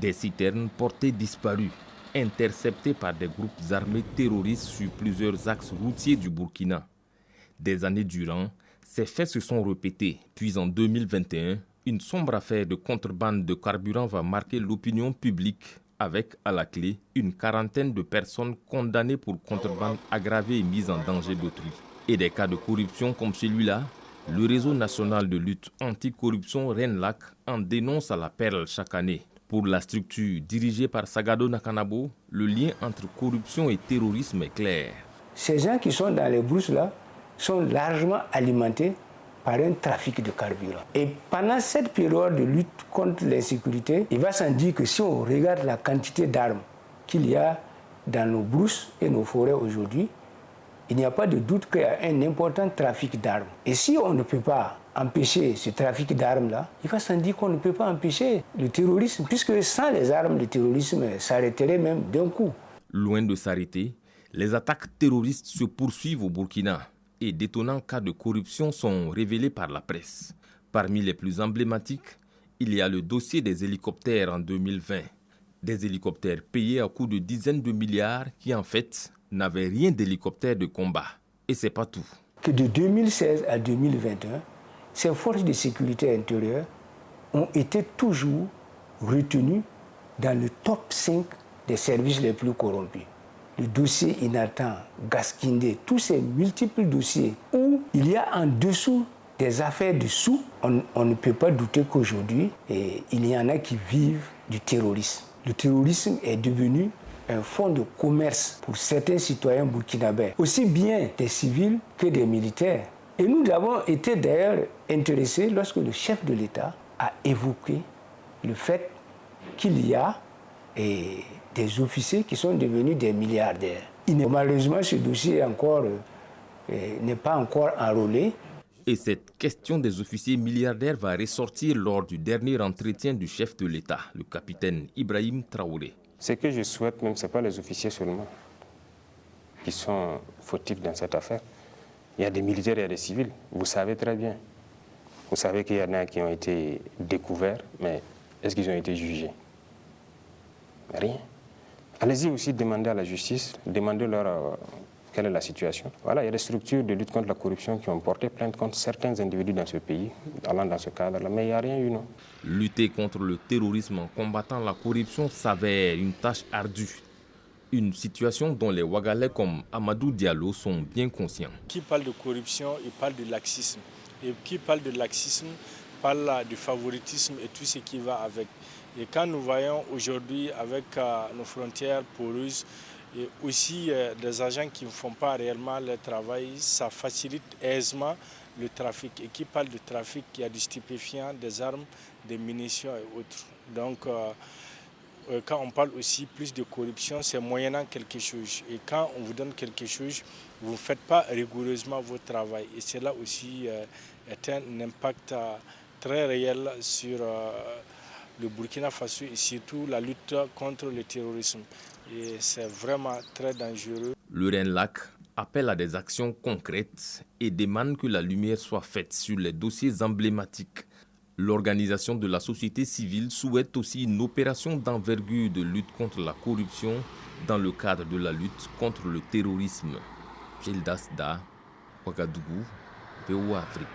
Des citernes portées disparues, interceptées par des groupes armés terroristes sur plusieurs axes routiers du Burkina. Des années durant, ces faits se sont répétés, puis en 2021, une sombre affaire de contrebande de carburant va marquer l'opinion publique avec, à la clé, une quarantaine de personnes condamnées pour contrebande aggravée et mise en danger d'autrui. Et des cas de corruption comme celui-là, le réseau national de lutte anticorruption RENLAC en dénonce à la perle chaque année. Pour la structure dirigée par Sagado Nakanabo, le lien entre corruption et terrorisme est clair. Ces gens qui sont dans les brousses là sont largement alimentés par un trafic de carburant. Et pendant cette période de lutte contre l'insécurité, il va sans dire que si on regarde la quantité d'armes qu'il y a dans nos brousses et nos forêts aujourd'hui, il n'y a pas de doute qu'il y a un important trafic d'armes. Et si on ne peut pas empêcher ce trafic d'armes-là, il va sans dire qu'on ne peut pas empêcher le terrorisme, puisque sans les armes, le terrorisme s'arrêterait même d'un coup. Loin de s'arrêter, les attaques terroristes se poursuivent au Burkina et d'étonnants cas de corruption sont révélés par la presse. Parmi les plus emblématiques, il y a le dossier des hélicoptères en 2020. Des hélicoptères payés à coût de dizaines de milliards qui en fait n'avaient rien d'hélicoptère de combat. Et c'est pas tout. Que de 2016 à 2021, ces forces de sécurité intérieure ont été toujours retenues dans le top 5 des services les plus corrompus. Le dossier Inatan, Gaskindé, tous ces multiples dossiers où il y a en dessous des affaires de sous, on ne peut pas douter qu'aujourd'hui, il y en a qui vivent du terrorisme. Le terrorisme est devenu un fonds de commerce pour certains citoyens burkinabés, aussi bien des civils que des militaires. Et nous avons été d'ailleurs intéressés lorsque le chef de l'État a évoqué le fait qu'il y a des officiers qui sont devenus des milliardaires. Malheureusement, ce dossier n'est pas encore enrôlé. Et cette question des officiers milliardaires va ressortir lors du dernier entretien du chef de l'État, le capitaine Ibrahim Traoré. Ce que je souhaite même, ce n'est pas les officiers seulement qui sont fautifs dans cette affaire. Il y a des militaires et il y a des civils. Vous savez très bien. Vous savez qu'il y en a qui ont été découverts, mais est-ce qu'ils ont été jugés? Rien. Allez-y aussi demander à la justice, demandez-leur quelle est la situation. Voilà, il y a des structures de lutte contre la corruption qui ont porté plainte contre certains individus dans ce pays, allant dans ce cadre-là, mais il n'y a rien eu, non. Lutter contre le terrorisme en combattant la corruption s'avère une tâche ardue. Une situation dont les Ouagalais comme Amadou Diallo sont bien conscients. Qui parle de corruption, il parle de laxisme. Et qui parle de laxisme, parle du favoritisme et tout ce qui va avec. Et quand nous voyons aujourd'hui avec nos frontières poreuses et aussi des agents qui ne font pas réellement leur travail, ça facilite aisément le trafic. Et qui parle de trafic, il y a du stupéfiant, des armes, des munitions et autres. Donc quand on parle aussi plus de corruption, c'est moyennant quelque chose. Et quand on vous donne quelque chose, vous ne faites pas rigoureusement votre travail. Et cela aussi est un impact très réel sur le Burkina Faso et surtout la lutte contre le terrorisme. Et c'est vraiment très dangereux. Le RENLAC appelle à des actions concrètes et demande que la lumière soit faite sur les dossiers emblématiques. L'organisation de la société civile souhaite aussi une opération d'envergure de lutte contre la corruption dans le cadre de la lutte contre le terrorisme. Gildas Da, Ouagadougou, VOA Afrique.